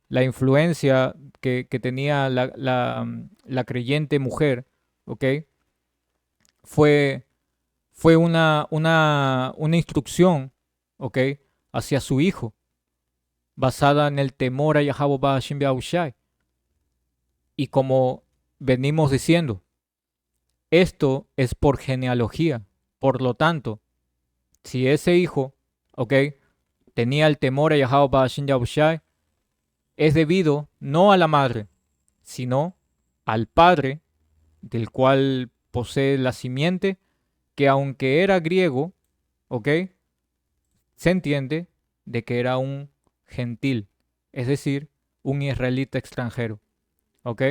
la influencia que tenía la creyente mujer, ¿ok? Fue, fue una instrucción, ¿ok? Hacia su hijo, basada en el temor a Yahweh Ba'ashim Yahushai. Y como venimos diciendo, esto es por genealogía. Por lo tanto, si ese hijo, ¿ok? Tenía el temor a Yahweh Ba'ashim Yahushai, es debido no a la madre, sino al padre del cual posee la simiente, que aunque era griego, ¿ok? Se entiende, de que era un gentil, es decir, un israelita extranjero. ¿Ok?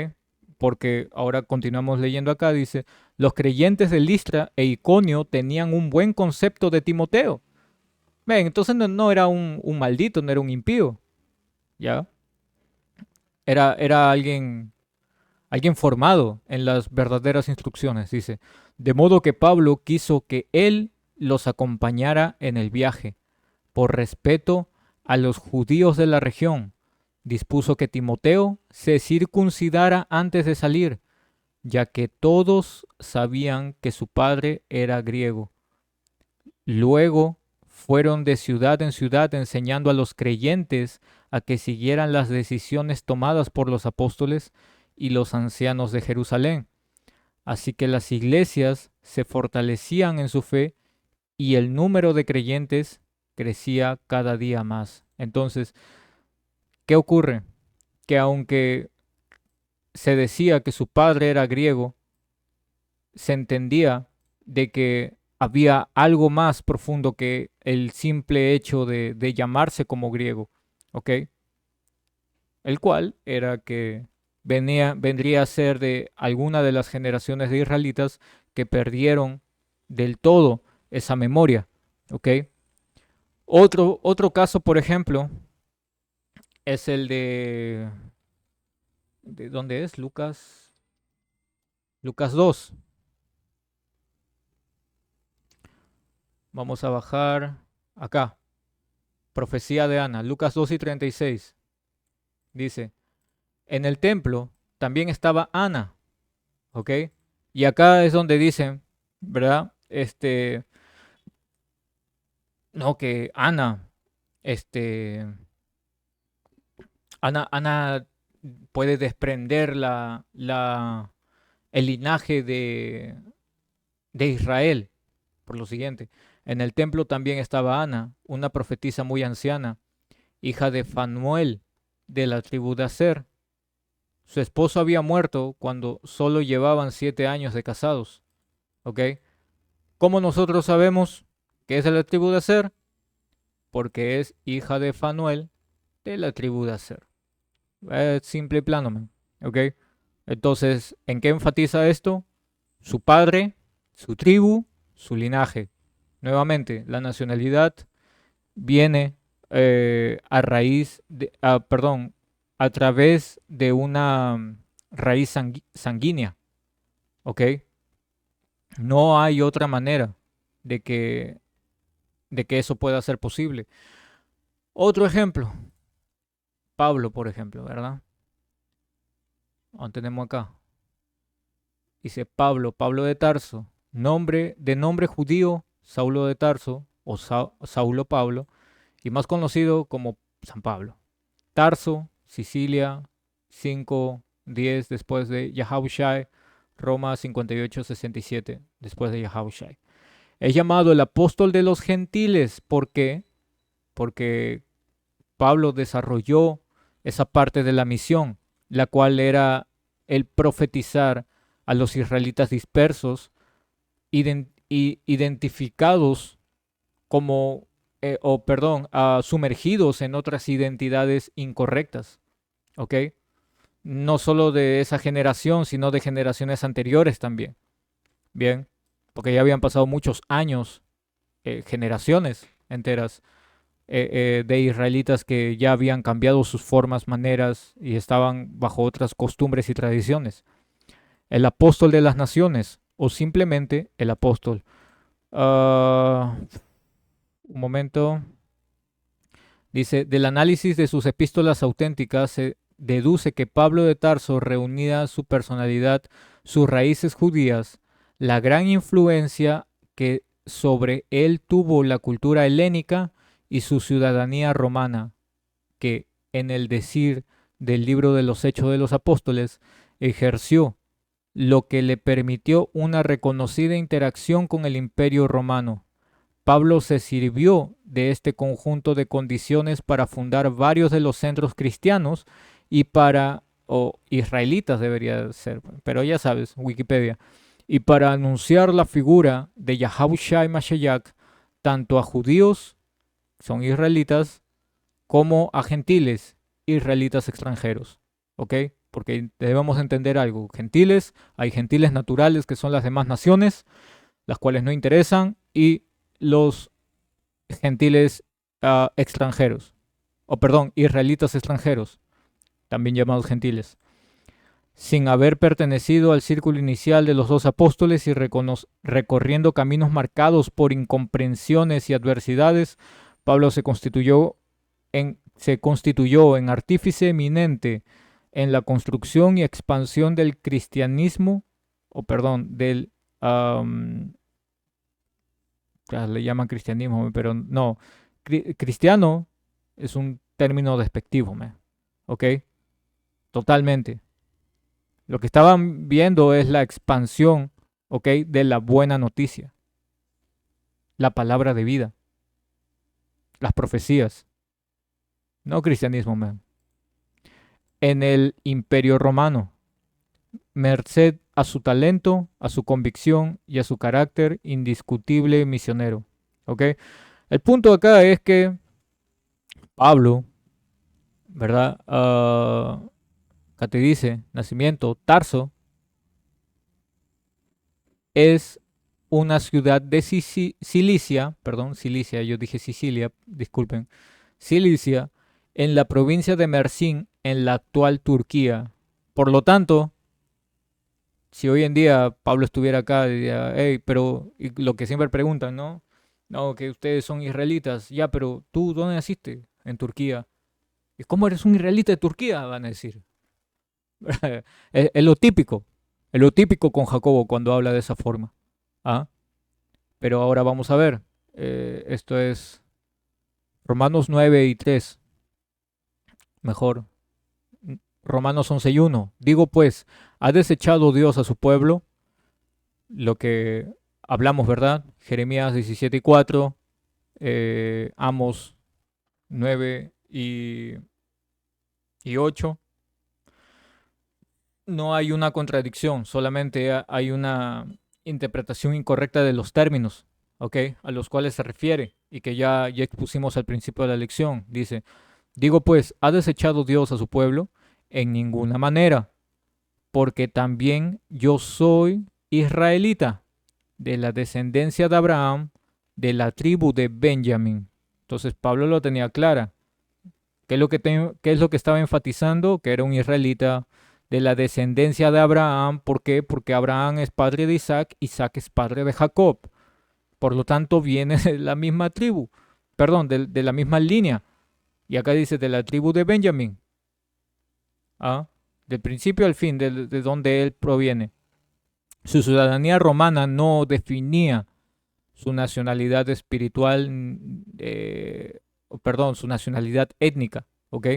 Porque ahora continuamos leyendo acá, dice, los creyentes de Listra e Iconio tenían un buen concepto de Timoteo. Ven, entonces no era un maldito, no era un impío, ¿ya? Era alguien formado en las verdaderas instrucciones, dice. De modo que Pablo quiso que él los acompañara en el viaje, por respeto a los judíos de la región. Dispuso que Timoteo se circuncidara antes de salir, ya que todos sabían que su padre era griego. Luego fueron de ciudad en ciudad enseñando a los creyentes a que siguieran las decisiones tomadas por los apóstoles y los ancianos de Jerusalén. Así que las iglesias se fortalecían en su fe y el número de creyentes crecía cada día más. Entonces, ¿qué ocurre? Que aunque se decía que su padre era griego, se entendía de que había algo más profundo que el simple hecho de llamarse como griego, ¿ok? El cual era que vendría a ser de alguna de las generaciones de israelitas que perdieron del todo esa memoria, ¿ok? Otro caso, por ejemplo, es el ¿de dónde es? Lucas 2. Vamos a bajar acá. Profecía de Ana, Lucas 2 y 36. Dice, en el templo también estaba Ana, ¿ok? Y acá es donde dicen, ¿verdad? No, que este, Ana puede desprender el linaje de Israel. Por lo siguiente, en el templo también estaba Ana, una profetisa muy anciana, hija de Fanuel, de la tribu de Aser. Su esposo había muerto cuando solo llevaban 7 años de casados. ¿Ok? ¿Cómo nosotros sabemos que es de la tribu de Aser? Porque es hija de Fanuel de la tribu de Aser. Simple y plano, man. ¿Ok? Entonces, ¿en qué enfatiza esto? Su padre, su tribu, su linaje. Nuevamente, la nacionalidad viene a raíz perdón, a través de una raíz sanguínea, ¿ok? No hay otra manera de que eso pueda ser posible. Otro ejemplo, Pablo, por ejemplo, ¿verdad? Tenemos acá. Dice Pablo de Tarso, de nombre judío, Saulo de Tarso, o Saulo Pablo, y más conocido como San Pablo. Tarso, Sicilia, 5:10 después de Yahushai, Roma 58:67 después de Yahushai. Es llamado el apóstol de los gentiles. ¿Por qué? Porque Pablo desarrolló esa parte de la misión, la cual era el profetizar a los israelitas dispersos, identificados como, sumergidos en otras identidades incorrectas, ¿ok? No solo de esa generación, sino de generaciones anteriores también, ¿bien? Porque ya habían pasado muchos años, generaciones enteras, de israelitas que ya habían cambiado sus formas, maneras y estaban bajo otras costumbres y tradiciones. El apóstol de las naciones o simplemente el apóstol. Ah, un momento. Dice, del análisis de sus epístolas auténticas se deduce que Pablo de Tarso reunía su personalidad, sus raíces judías, la gran influencia que sobre él tuvo la cultura helénica y su ciudadanía romana, que en el decir del libro de los Hechos de los Apóstoles ejerció, lo que le permitió una reconocida interacción con el imperio romano. Pablo se sirvió de este conjunto de condiciones para fundar varios de los centros cristianos o israelitas debería ser, pero ya sabes, Wikipedia, y para anunciar la figura de Yahushua Mashiach tanto a judíos, son israelitas, como a gentiles, israelitas extranjeros. ¿Ok? Porque debemos entender algo. Gentiles, hay gentiles naturales que son las demás naciones, las cuales no interesan, y los gentiles extranjeros, o perdón, israelitas extranjeros, también llamados gentiles. Sin haber pertenecido al círculo inicial de los dos apóstoles y recorriendo caminos marcados por incomprensiones y adversidades, Pablo se constituyó en artífice eminente en la construcción y expansión del cristianismo, o perdón, del, le llaman cristianismo, pero no, cristiano es un término despectivo, ¿ok? Totalmente. Lo que estaban viendo es la expansión, ¿ok? De la buena noticia, la palabra de vida, las profecías, no cristianismo, en el imperio romano, merced a su talento, a su convicción y a su carácter indiscutible misionero, ¿ok? El punto acá es que Pablo, ¿verdad? Acá te dice, nacimiento, Tarso, es una ciudad de Cilicia, perdón, Cilicia, yo dije Sicilia, disculpen, Cilicia, en la provincia de Mersin, en la actual Turquía. Por lo tanto, si hoy en día Pablo estuviera acá, diría, hey, pero y lo que siempre preguntan, ¿no? No, que ustedes son israelitas, ya, pero tú, ¿dónde naciste? En Turquía. ¿Y cómo eres un israelita de Turquía? Van a decir. Es lo típico con Jacobo cuando habla de esa forma. ¿Ah? Pero ahora vamos a ver. Esto es Romanos 9 y 3. Mejor. Romanos 11 y 1. Digo pues, ¿ha desechado Dios a su pueblo? Lo que hablamos, ¿verdad? Jeremías 17 y 4. Amos 9 y 8. No hay una contradicción, solamente hay una interpretación incorrecta de los términos, ¿ok? A los cuales se refiere y que ya expusimos al principio de la lección. Dice, digo pues, ¿ha desechado Dios a su pueblo? En ninguna manera, porque también yo soy israelita, de la descendencia de Abraham, de la tribu de Benjamín. Entonces Pablo lo tenía clara. ¿Qué es lo que estaba enfatizando? Que era un israelita de la descendencia de Abraham. ¿Por qué? Porque Abraham es padre de Isaac, Isaac es padre de Jacob. Por lo tanto, viene de la misma tribu, perdón, de la misma línea. Y acá dice de la tribu de Benjamín. ¿Ah? Del principio al fin, de donde él proviene. Su ciudadanía romana no definía su nacionalidad espiritual, perdón, su nacionalidad étnica, ¿ok?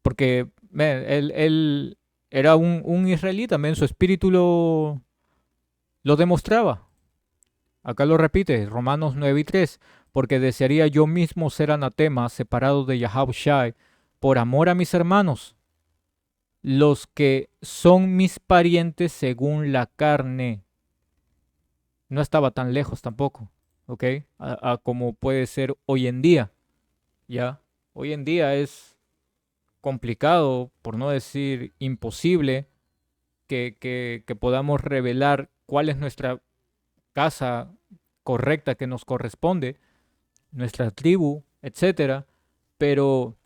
Porque él era un israelí también, su espíritu lo demostraba. Acá lo repite, Romanos 9 y 3, porque desearía yo mismo ser anatema, separado de Yahushai, por amor a mis hermanos, los que son mis parientes según la carne. No estaba tan lejos tampoco, ¿ok? A como puede ser hoy en día, ¿ya? Hoy en día es complicado, por no decir imposible, que podamos revelar cuál es nuestra casa correcta que nos corresponde, nuestra tribu, etcétera. Pero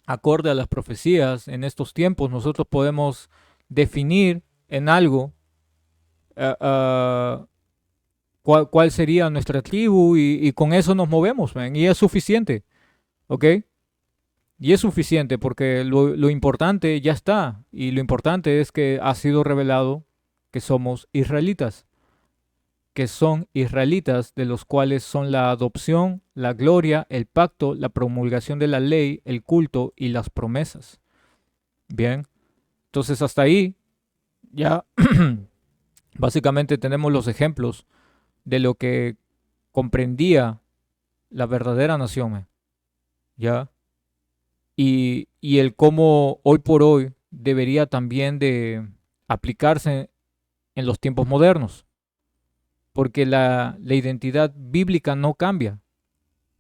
acorde a las profecías, en estos tiempos nosotros podemos definir en algo cuál sería nuestra tribu y con eso nos movemos, man, y es suficiente, ¿ok? Y es suficiente porque lo importante ya está. Y lo importante es que ha sido revelado que somos israelitas. Que son israelitas, de los cuales son la adopción, la gloria, el pacto, la promulgación de la ley, el culto y las promesas. Bien, entonces hasta ahí ya básicamente tenemos los ejemplos de lo que comprendía la verdadera nación. ¿Ya? Y el cómo hoy por hoy debería también de aplicarse en los tiempos modernos, porque la identidad bíblica no cambia,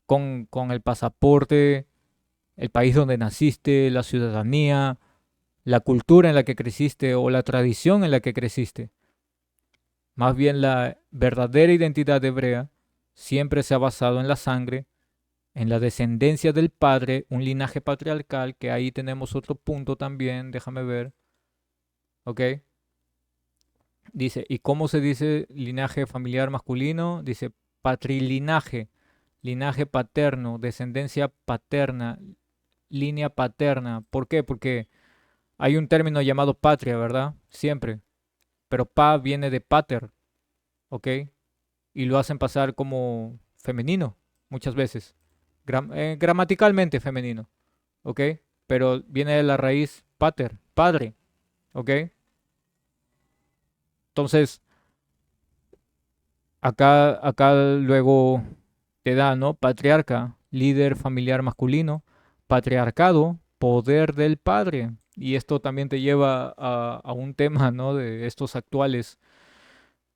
con el pasaporte, el país donde naciste, la ciudadanía, la cultura en la que creciste o la tradición en la que creciste. Más bien la verdadera identidad hebrea siempre se ha basado en la sangre, en la descendencia del padre, un linaje patriarcal, que ahí tenemos otro punto también, déjame ver, ¿ok? Dice, ¿y cómo se dice linaje familiar masculino? Dice patrilinaje, linaje paterno, descendencia paterna, línea paterna. ¿Por qué? Porque hay un término llamado patria, ¿verdad? Siempre. Pero pa viene de pater, ¿ok? Y lo hacen pasar como femenino muchas veces. Gramaticalmente femenino, ¿ok? Pero viene de la raíz pater, padre, ¿ok? Entonces, acá luego te da, ¿no? Patriarca, líder familiar masculino, patriarcado, poder del padre. Y esto también te lleva a un tema, ¿no? De estos actuales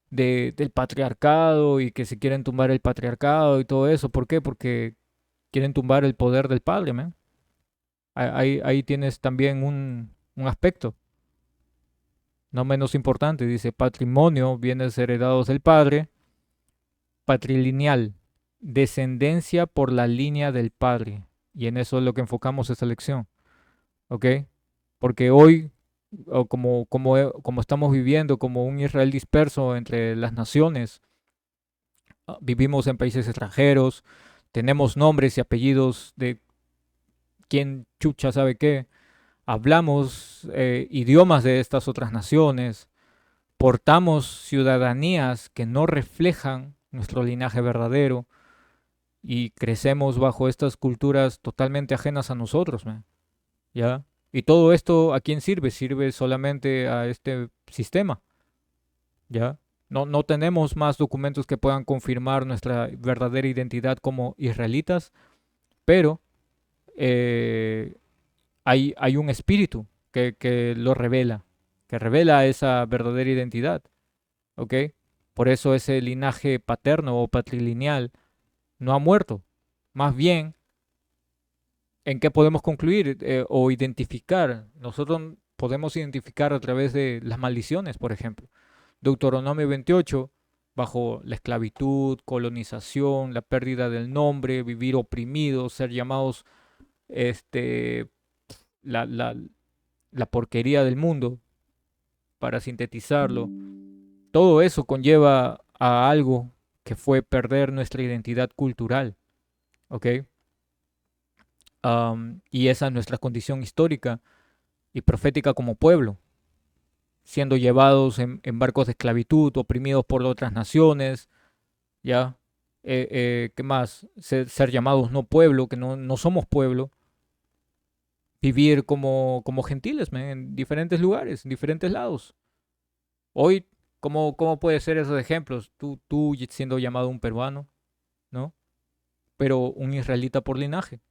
del patriarcado y que se quieren tumbar el patriarcado y todo eso. ¿Por qué? Porque quieren tumbar el poder del padre, man. Ahí tienes también un aspecto no menos importante. Dice patrimonio, bienes heredados del padre, patrilineal, descendencia por la línea del padre. Y en eso es lo que enfocamos esta lección, ¿ok? Porque hoy, o como estamos viviendo como un Israel disperso entre las naciones, vivimos en países extranjeros, tenemos nombres y apellidos de quién chucha sabe qué, hablamos idiomas de estas otras naciones, portamos ciudadanías que no reflejan nuestro linaje verdadero y crecemos bajo estas culturas totalmente ajenas a nosotros, man, ¿ya? Y todo esto, ¿a quién sirve? Sirve solamente a este sistema, ¿ya? No tenemos más documentos que puedan confirmar nuestra verdadera identidad como israelitas, pero eh, hay un espíritu que lo revela, que revela esa verdadera identidad, ¿ok? Por eso ese linaje paterno o patrilineal no ha muerto. Más bien, ¿en qué podemos concluir o identificar? Nosotros podemos identificar a través de las maldiciones, por ejemplo. Deuteronomio 28, bajo la esclavitud, colonización, la pérdida del nombre, vivir oprimidos, ser llamados este, la, la, la porquería del mundo, para sintetizarlo. Todo eso conlleva a algo que fue perder nuestra identidad cultural, ¿ok? Y esa es nuestra condición histórica y profética como pueblo, siendo llevados en barcos de esclavitud, oprimidos por otras naciones, ¿ya? ¿Qué más? Ser llamados no pueblo, que no somos pueblo, vivir como gentiles, man, en diferentes lugares, en diferentes lados. Hoy, ¿cómo puede ser esos ejemplos? Tú siendo llamado un peruano, ¿no? Pero un israelita por linaje.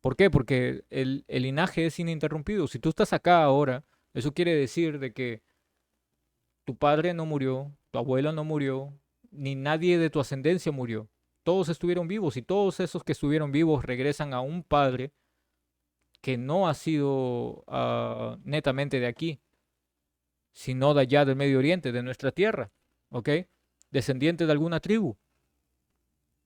¿Por qué? Porque el linaje es ininterrumpido. Si tú estás acá ahora, eso quiere decir de que tu padre no murió, tu abuela no murió, ni nadie de tu ascendencia murió. Todos estuvieron vivos y todos esos que estuvieron vivos regresan a un padre que no ha sido netamente de aquí, sino de allá del Medio Oriente, de nuestra tierra, ¿ok? Descendiente de alguna tribu.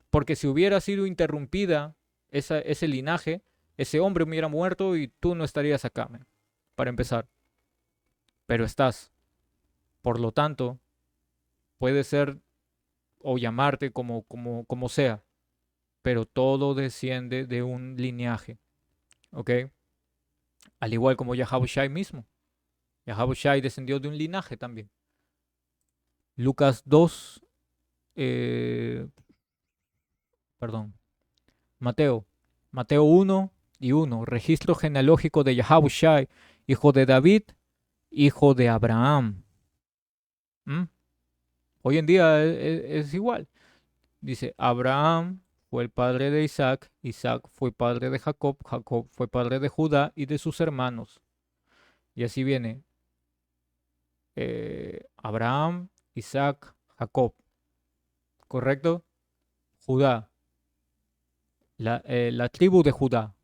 Porque si hubiera sido interrumpida ese linaje, ese hombre hubiera muerto y tú no estarías acá, man, para empezar. Pero estás. Por lo tanto, puede ser o llamarte como sea, pero todo desciende de un lineaje, ¿ok? Al igual como Yahabushai mismo. Yahabushai descendió de un linaje también. Lucas 2, perdón, Mateo, Mateo 1:1, registro genealógico de Yahabushai, hijo de David, hijo de Abraham. ¿Mm? Hoy en día es igual. Dice, Abraham fue el padre de Isaac, Isaac fue padre de Jacob, Jacob fue padre de Judá y de sus hermanos. Y así viene, Abraham, Isaac, Jacob, ¿correcto? Judá. la tribu de Judá.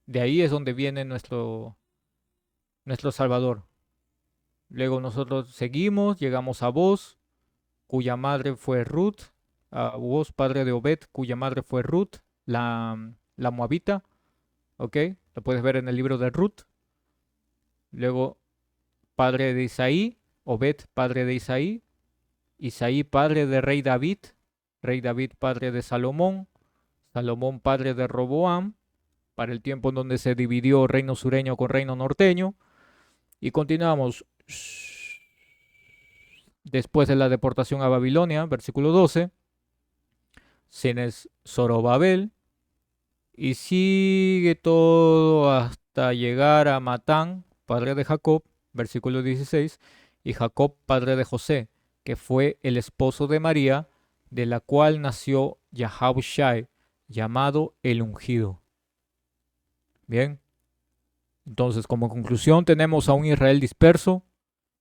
De ahí es donde viene nuestro Salvador. Luego nosotros seguimos, llegamos a Boz, cuya madre fue Ruth, a Boz, padre de Obed, cuya madre fue Ruth, la moabita, ¿ok? Lo puedes ver en el libro de Ruth. Luego, padre de Isaí, Obed, padre de Isaí, Isaí, padre de Rey David, padre de Salomón, Salomón, padre de Roboam, para el tiempo en donde se dividió reino sureño con reino norteño. Y continuamos. Después de la deportación a Babilonia, versículo 12, tienes Zorobabel, y sigue todo hasta llegar a Matán, padre de Jacob, versículo 16, y Jacob, padre de José, que fue el esposo de María, de la cual nació Yahabushai, llamado el ungido. Bien, entonces como conclusión tenemos a un Israel disperso,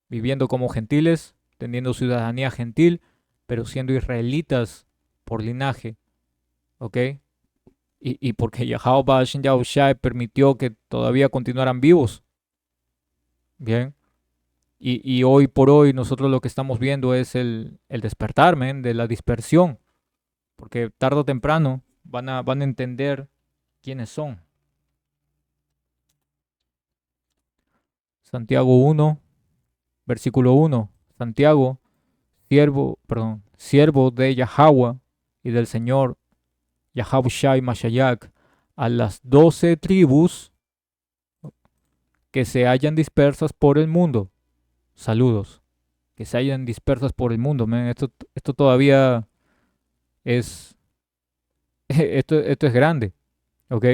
viviendo como gentiles, teniendo ciudadanía gentil, pero siendo israelitas por linaje, ¿ok? Y porque Yahweh Shin Yahushai permitió que todavía continuaran vivos, ¿bien? Y hoy por hoy nosotros lo que estamos viendo es el despertar, man, de la dispersión, porque tarde o temprano van a entender quiénes son. Santiago 1, versículo 1. Santiago, siervo de Yahweh y del Señor Yahabushai Mashayak, a las 12 tribus que se hallan dispersas por el mundo. Saludos. Que se hallan dispersas por el mundo, man. Esto todavía es. Esto es grande, ¿ok?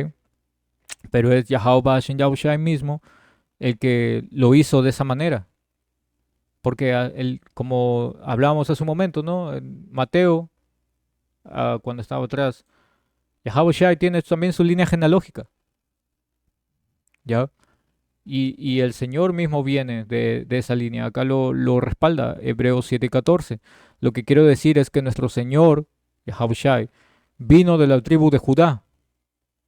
Pero es Yahweh Shem Yahushai mismo el que lo hizo de esa manera. Porque como hablábamos hace un momento, ¿no? En Mateo, cuando estaba atrás, Yahabushai tiene también su línea genealógica, ¿ya? Y el Señor mismo viene de esa línea. Acá lo respalda Hebreos 7:14. Lo que quiero decir es que nuestro Señor, Yahabushai, vino de la tribu de Judá.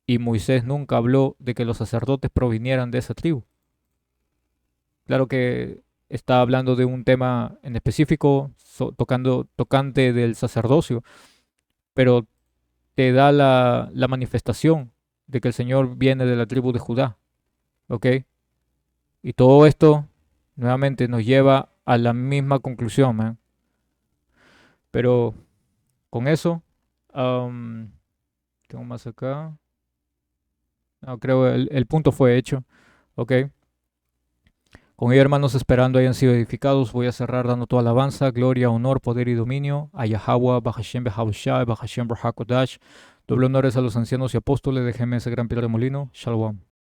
Y Moisés nunca habló de que los sacerdotes provinieran de esa tribu. Claro que está hablando de un tema en específico, tocante del sacerdocio, pero te da la manifestación de que el Señor viene de la tribu de Judá. ¿Ok? Y todo esto nuevamente nos lleva a la misma conclusión, man. Pero con eso, am, tengo más acá. No, creo el punto fue hecho. Ok. Con ello, hermanos, esperando hayan sido edificados, voy a cerrar dando toda alabanza, gloria, honor, poder y dominio a Yahweh, Bahashem, Behavushai, Bahashem, Bahakodash. Doble honores a los ancianos y apóstoles, déjenme ese gran pilar de molino. Shalom.